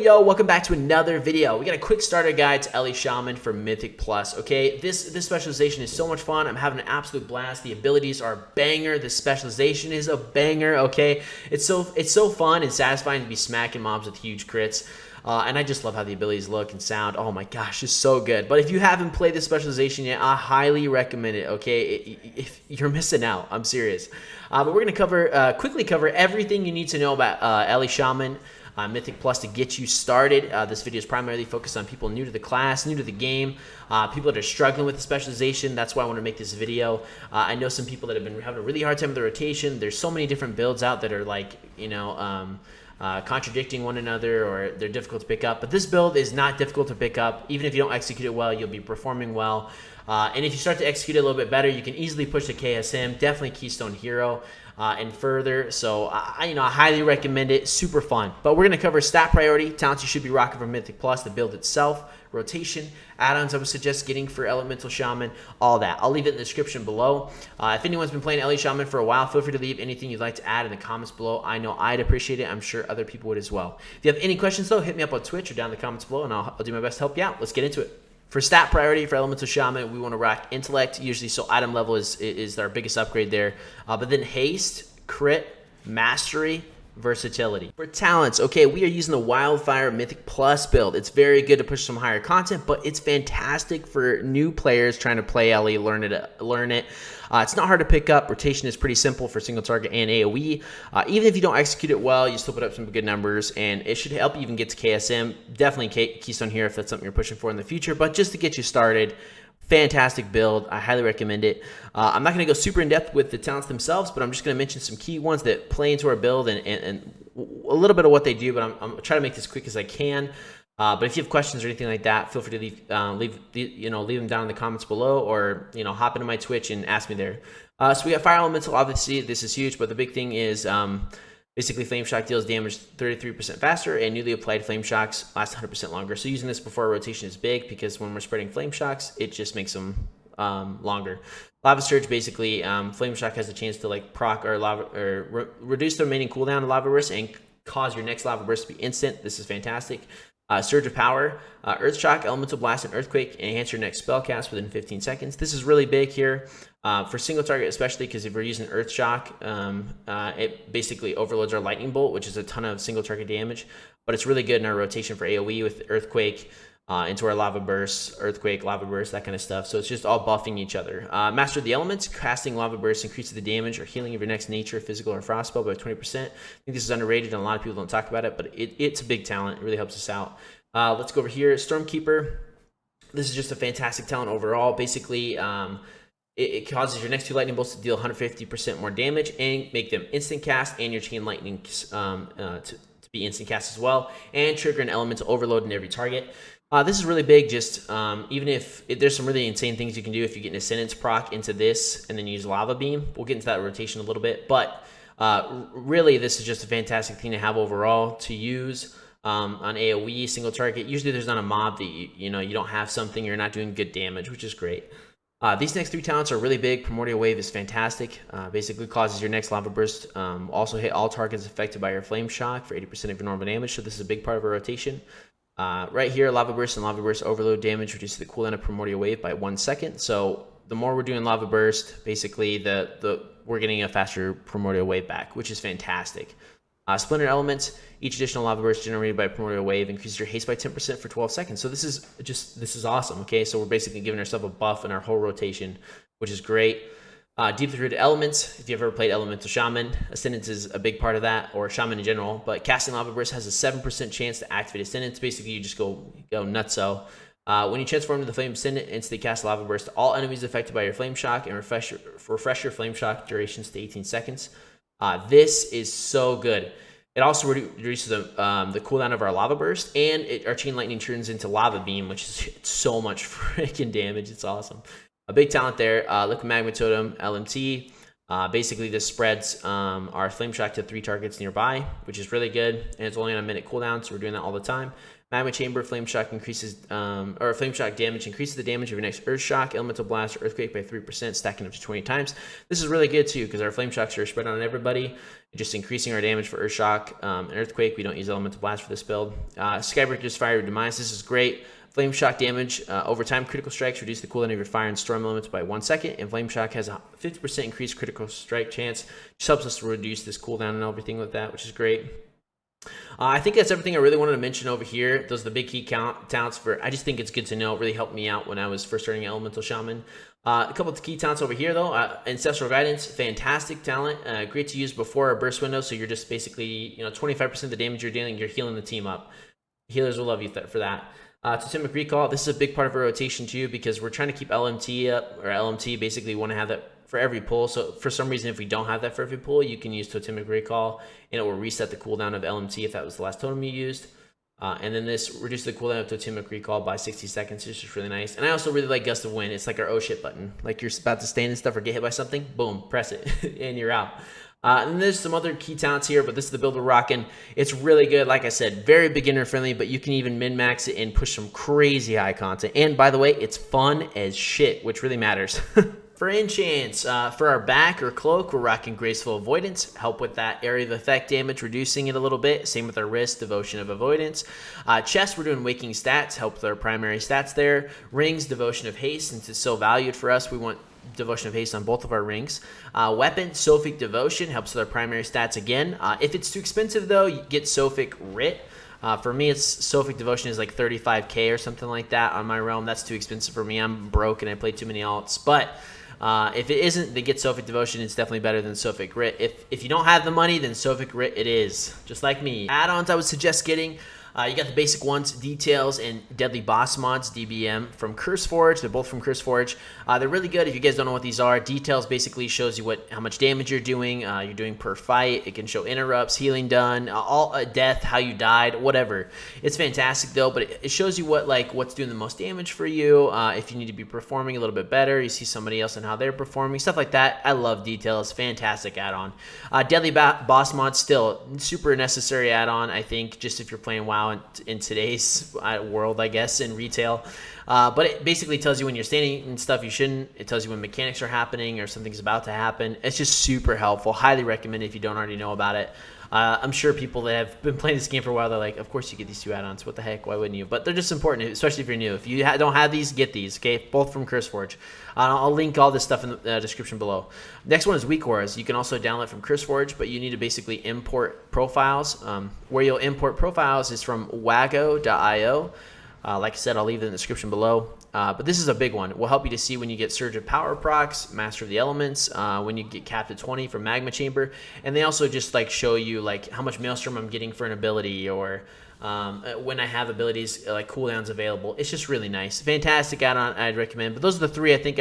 yo, welcome back to another video. We got a quick starter guide to LE Shaman for Mythic Plus, okay? This specialization is so much fun. I'm having an absolute blast. The abilities are a banger. The specialization is a banger, okay? It's so fun and satisfying to be smacking mobs with huge crits. And I just love how the abilities look and sound. Oh my gosh, it's so good. But if you haven't played this specialization yet, I highly recommend it, okay? If you're missing out, I'm serious. But we're going to quickly cover everything you need to know about LE Shaman, Mythic Plus to get you started. This video is primarily focused on people new to the class, new to the game, people that are struggling with the specialization. That's why I want to make this video. I know some people that have been having a really hard time with the rotation. There's so many different builds out that are like, you know, contradicting one another, or they're difficult to pick up. But this build is not difficult to pick up. Even if you don't execute it well, you'll be performing well. And if you start to execute it a little bit better, you can easily push to KSM, definitely Keystone Hero, and further. So I highly recommend it. Super fun. But we're going to cover stat priority, talents you should be rocking for Mythic Plus, the build itself, rotation, add-ons I would suggest getting for Elemental Shaman, all that. I'll leave it in the description below. If anyone's been playing LE Shaman for a while, feel free to leave anything you'd like to add in the comments below. I know I'd appreciate it. I'm sure other people would as well. If you have any questions, though, hit me up on Twitch or down in the comments below, and I'll do my best to help you out. Let's get into it. For stat priority for Elemental Shaman, we want to rock Intellect, usually, so item level is our biggest upgrade there. But then Haste, Crit, Mastery, Versatility. For talents, okay, we are using the Wildfire Mythic Plus build. It's very good to push some higher content, but it's fantastic for new players trying to play LE, learn it. It's not hard to pick up. Rotation is pretty simple for single target and AoE. Even if you don't execute it well, you still put up some good numbers, and it should help you even get to KSM. Definitely Keystone here if that's something you're pushing for in the future, but just to get you started, fantastic build. I highly recommend it. I'm not going to go super in depth with the talents themselves, but I'm just going to mention some key ones that play into our build and a little bit of what they do, but I'm trying to make this quick as I can. But if you have questions or anything like that, feel free to leave them down in the comments below, or hop into my Twitch and ask me there. So we got Fire Elemental. Obviously, this is huge, but the big thing is basically Flame Shock deals damage 33% faster, and newly applied Flame Shocks last 100% longer. So using this before rotation is big, because when we're spreading Flame Shocks, it just makes them longer. Lava Surge, basically, Flame Shock has a chance to like proc or reduce the remaining cooldown of Lava Burst and cause your next Lava Burst to be instant. This is fantastic. Surge of Power, Earth Shock, Elemental Blast, and Earthquake, and enhance your next spell cast within 15 seconds. This is really big here for single target, especially because if we're using Earth Shock, it basically overloads our Lightning Bolt, which is a ton of single target damage. But it's really good in our rotation for AoE with Earthquake into our Lava Burst, Earthquake, Lava Burst, that kind of stuff. So it's just all buffing each other. Master of the Elements, casting Lava Burst increases the damage or healing of your next nature, physical, or frost spell by 20%. I think this is underrated and a lot of people don't talk about it, but it's a big talent. It really helps us out. Let's go over here. Stormkeeper. This is just a fantastic talent overall. Basically, it causes your next two lightning bolts to deal 150% more damage and make them instant cast, and your chain lightning to be instant cast as well, and trigger an elemental overload in every target. This is really big, just even if there's some really insane things you can do if you get an Ascendance proc into this and then use Lava Beam. We'll get into that rotation a little bit, but really this is just a fantastic thing to have overall to use on AoE, single target. Usually there's not a mob that you don't have something, you're not doing good damage, which is great. These next three talents are really big. Primordial Wave is fantastic. Basically causes your next Lava Burst. Also hit all targets affected by your Flame Shock for 80% of your normal damage, so this is a big part of our rotation. Right here, Lava Burst and Lava Burst Overload damage reduces the cooldown of Primordial Wave by 1 second. So the more we're doing Lava Burst, basically we're getting a faster Primordial Wave back, which is fantastic. Splinter Elements, each additional Lava Burst generated by Primordial Wave increases your haste by 10% for 12 seconds. So this is awesome, okay? So we're basically giving ourselves a buff in our whole rotation, which is great. Deeply Rooted Elements, if you've ever played Elemental Shaman, Ascendance is a big part of that, or Shaman in general, but casting Lava Burst has a 7% chance to activate Ascendance. Basically, you just go nutso. When you transform to the Flame Ascendant, instantly cast Lava Burst to all enemies affected by your Flame Shock, and refresh your Flame Shock durations to 18 seconds. This is so good. It also reduces the cooldown of our Lava Burst, and our Chain Lightning turns into Lava Beam, which is so much freaking damage. It's awesome. A big talent there. Liquid Magma Totem, LMT. Basically, this spreads our Flame Shock to 3 targets nearby, which is really good, and it's only on a minute cooldown, so we're doing that all the time. Magma Chamber, Flame Shock increases, or Flame Shock damage increases the damage of your next Earth Shock, Elemental Blast, or Earthquake by 3%, stacking up to 20 times. This is really good too, because our Flame Shocks are spread on everybody, just increasing our damage for Earth Shock and Earthquake. We don't use Elemental Blast for this build. Skybreaker's Fire Demise, this is great. Flame Shock damage over time, critical strikes reduce the cooldown of your fire and storm elements by 1 second, and Flame Shock has a 50% increased critical strike chance. Just helps us to reduce this cooldown and everything with that, which is great. I think that's everything I really wanted to mention over here. Those are the big key talents for. I just think it's good to know. It really helped me out when I was first starting Elemental Shaman. A couple of key talents over here though. Ancestral Guidance, fantastic talent. Great to use before a burst window. So you're just basically 25% of the damage you're dealing, you're healing the team up. Healers will love you for that. Totemic Recall, this is a big part of our rotation too, because we're trying to keep LMT up, or LMT basically want to have that for every pull. So for some reason, if we don't have that for every pull, you can use Totemic Recall, and it will reset the cooldown of LMT if that was the last totem you used. And then this reduces the cooldown of Totemic Recall by 60 seconds, which is really nice. And I also really like Gust of Wind. It's like our oh shit button. Like you're about to stand and stuff or get hit by something, boom, press it, and you're out. And there's some other key talents here, but this is the build we're rocking. It's really good. Like I said, very beginner friendly, but you can even min-max it and push some crazy high content. And by the way, it's fun as shit, which really matters. For enchants, for our back or cloak, we're rocking Graceful Avoidance. Help with that area of effect damage, reducing it a little bit. Same with our wrist, Devotion of Avoidance. Chest, we're doing Waking Stats. Help with our primary stats there. Rings, Devotion of Haste. Since it's so valued for us, we want Devotion of Haste on both of our rings. Weapon, Sophic Devotion. Helps with our primary stats again. If it's too expensive, though, you get Sophic Writ. For me, it's Sophic Devotion is like 35k or something like that on my realm. That's too expensive for me. I'm broke and I play too many alts. But if it isn't, they get Sophic Devotion. It's definitely better than Sophic Writ. If you don't have the money, then Sophic Writ it is. Just like me. Add-ons I would suggest getting. You got the basic ones, Details and Deadly Boss Mods, DBM, from CurseForge. They're both from CurseForge. They're really good. If you guys don't know what these are, Details basically shows you how much damage you're doing per fight. It can show interrupts, healing done, death, how you died, whatever. It's fantastic though, but it shows you what's doing the most damage for you. If you need to be performing a little bit better, you see somebody else and how they're performing, stuff like that. I love Details. Fantastic add-on. Deadly Boss Mods, still super necessary add-on, I think, just if you're playing WoW in today's world, I guess, in retail. But it basically tells you when you're standing and stuff you shouldn't. It tells you when mechanics are happening or something's about to happen. It's just super helpful. Highly recommend it if you don't already know about it. I'm sure people that have been playing this game for a while, they're like, of course you get these two add-ons. What the heck? Why wouldn't you? But they're just important, especially if you're new. If you don't have these, get these, okay? Both from CurseForge. I'll link all this stuff in the description below. Next one is Weak Auras. You can also download from CurseForge, but you need to basically import profiles. Where you'll import profiles is from wago.io. Like I said, I'll leave it in the description below. But this is a big one. It will help you to see when you get Surge of Power procs, Master of the Elements, when you get capped at 20 from Magma Chamber. And they also just show you how much Maelstrom I'm getting for an ability, or when I have abilities like cooldowns available. It's just really nice. Fantastic add-on I'd recommend. But those are the three I think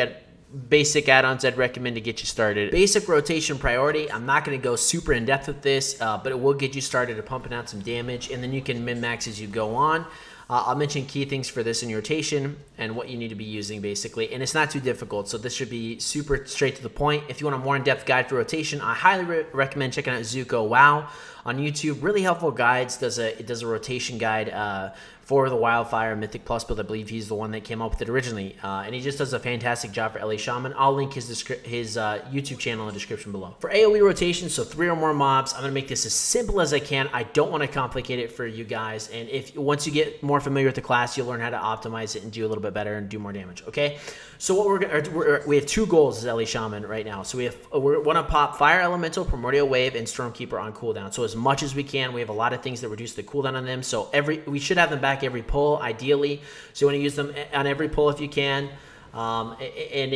basic add-ons I'd recommend to get you started. Basic rotation priority. I'm not going to go super in depth with this, but it will get you started to pumping out some damage, and then you can min-max as you go on. I'll mention key things for this in your rotation and what you need to be using basically, and it's not too difficult, so this should be super straight to the point. If you want a more in-depth guide for rotation, I highly recommend checking out Zuko WoW on YouTube. Really helpful guides. It does a rotation guide for the Wildfire Mythic Plus build. I believe he's the one that came up with it originally, and he just does a fantastic job for LA Shaman. I'll link his YouTube channel in the description below. For AoE rotation, so 3 or more mobs, I'm going to make this as simple as I can. I don't want to complicate it for you guys, and once you get more familiar with the class, you'll learn how to optimize it and do a little bit better and do more damage, okay? So what we have 2 goals as LA Shaman right now. So we want to pop Fire Elemental, Primordial Wave, and Stormkeeper on cooldown. So as much as we can, we have a lot of things that reduce the cooldown on them. So we should have them back every pull, ideally. So you want to use them on every pull if you can. And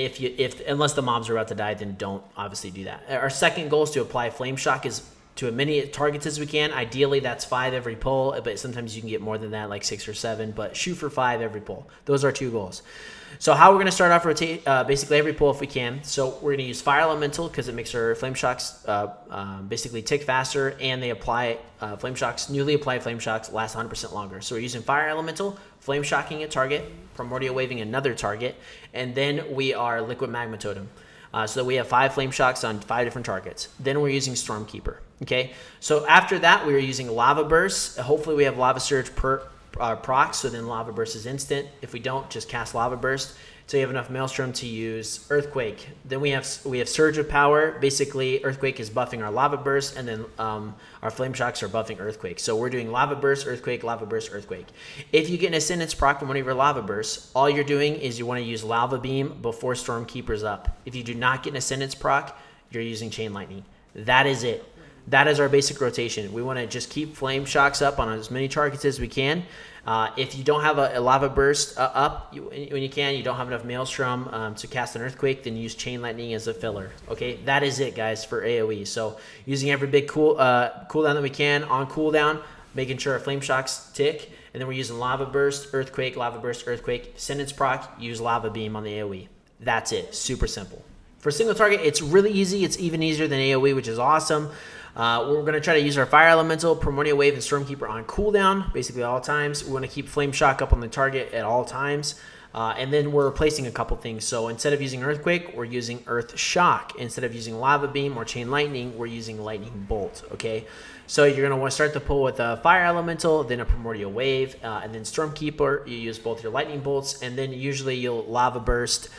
unless the mobs are about to die, then don't obviously do that. Our second goal is to apply Flame Shock to as many targets as we can. Ideally, that's 5 every pull, but sometimes you can get more than that, like 6 or 7. But shoot for 5 every pull. Those are 2 goals. So how we're going to start off basically every pull if we can. So we're going to use Fire Elemental because it makes our Flame Shocks basically tick faster, and they apply Flame Shocks. Newly applied Flame Shocks last 100% longer. So we're using Fire Elemental, Flame Shocking a target, Primordial Waving another target, and then we are Liquid Magma Totem. So that we have 5 Flame Shocks on 5 different targets. Then we're using Stormkeeper. Okay, so after that, we are using Lava Burst. Hopefully we have Lava Surge procs, so then Lava Burst is instant. If we don't, just cast Lava Burst. So you have enough Maelstrom to use Earthquake. Then we have Surge of Power. Basically, Earthquake is buffing our Lava Burst, and then our Flame Shocks are buffing Earthquake. So we're doing Lava Burst, Earthquake, Lava Burst, Earthquake. If you get an Ascendance proc from one of your Lava Bursts, all you're doing is you want to use Lava Beam before Stormkeeper's up. If you do not get an Ascendance proc, you're using Chain Lightning. That is it. That is our basic rotation. We want to just keep Flame Shocks up on as many targets as we can. If you don't have a Lava Burst up when you can, you don't have enough Maelstrom to cast an Earthquake, then use Chain Lightning as a filler. Okay, that is it, guys, for AoE. So using every big cooldown that we can on cooldown, making sure our Flame Shocks tick, and then we're using Lava Burst, Earthquake, Lava Burst, Earthquake, Ascendance proc, use Lava Beam on the AoE. That's it. Super simple. For single target, it's really easy. It's even easier than AoE, which is awesome. We're going to try to use our Fire Elemental, Primordial Wave, and Stormkeeper on cooldown, basically all times. We want to keep Flame Shock up on the target at all times. And then we're replacing a couple things. So instead of using Earthquake, we're using Earth Shock. Instead of using Lava Beam or Chain Lightning, we're using Lightning Bolt, okay? So you're going to want to start the pull with a Fire Elemental, then a Primordial Wave, and then Stormkeeper. You use both your Lightning Bolts, and then usually you'll Lava Burst.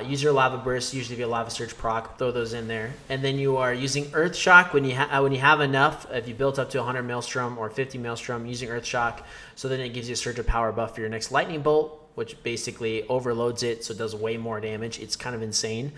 Use your Lava Burst, usually if you have Lava Surge proc, throw those in there. And then you are using Earth Shock when you have enough. If you built up to 100 Maelstrom or 50 Maelstrom, using Earth Shock, so then it gives you a Surge of Power buff for your next Lightning Bolt, which basically overloads it, so it does way more damage. It's kind of insane.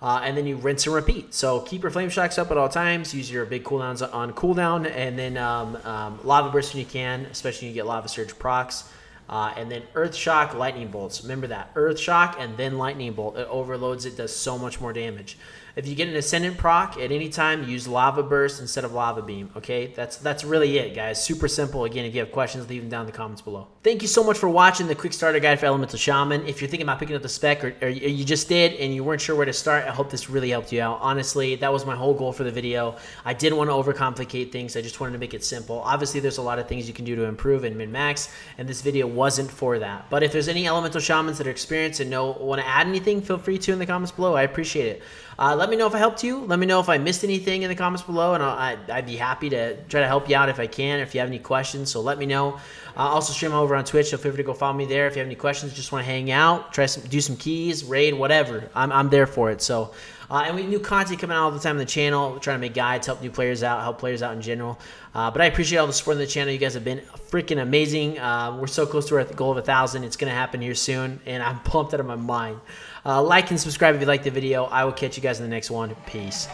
And then you rinse and repeat. So keep your Flame Shocks up at all times. Use your big cooldowns on cooldown, and then Lava Burst when you can, especially when you get Lava Surge procs. And then Earth Shock, Lightning Bolts. Remember that. Earth Shock and then Lightning Bolt. It overloads it, does so much more damage. If you get an Ascendant proc at any time, use Lava Burst instead of Lava Beam. Okay, that's really it, guys. Super simple. Again, if you have questions, leave them down in the comments below. Thank you so much for watching the quick starter guide for Elemental Shaman. If you're thinking about picking up the spec or you just did and you weren't sure where to start, I hope this really helped you out. Honestly, that was my whole goal for the video. I didn't want to overcomplicate things. I just wanted to make it simple. Obviously, there's a lot of things you can do to improve and min-max, and this video wasn't for that. But if there's any Elemental Shamans that are experienced and want to add anything, feel free to in the comments below. I appreciate it. Let me know if I helped you. Let me know if I missed anything in the comments below, and I'd be happy to try to help you out if I can, or if you have any questions, so let me know. Also stream over on Twitch, so feel free to go follow me there. If you have any questions, just want to hang out, do some keys, raid, whatever. I'm there for it. So, and we have new content coming out all the time on the channel. We're trying to make guides, help new players out, help players out in general. But I appreciate all the support on the channel. You guys have been freaking amazing. We're so close to our goal of 1,000. It's going to happen here soon, and I'm pumped out of my mind. Like and subscribe if you liked the video. I will catch you guys in the next one. Peace.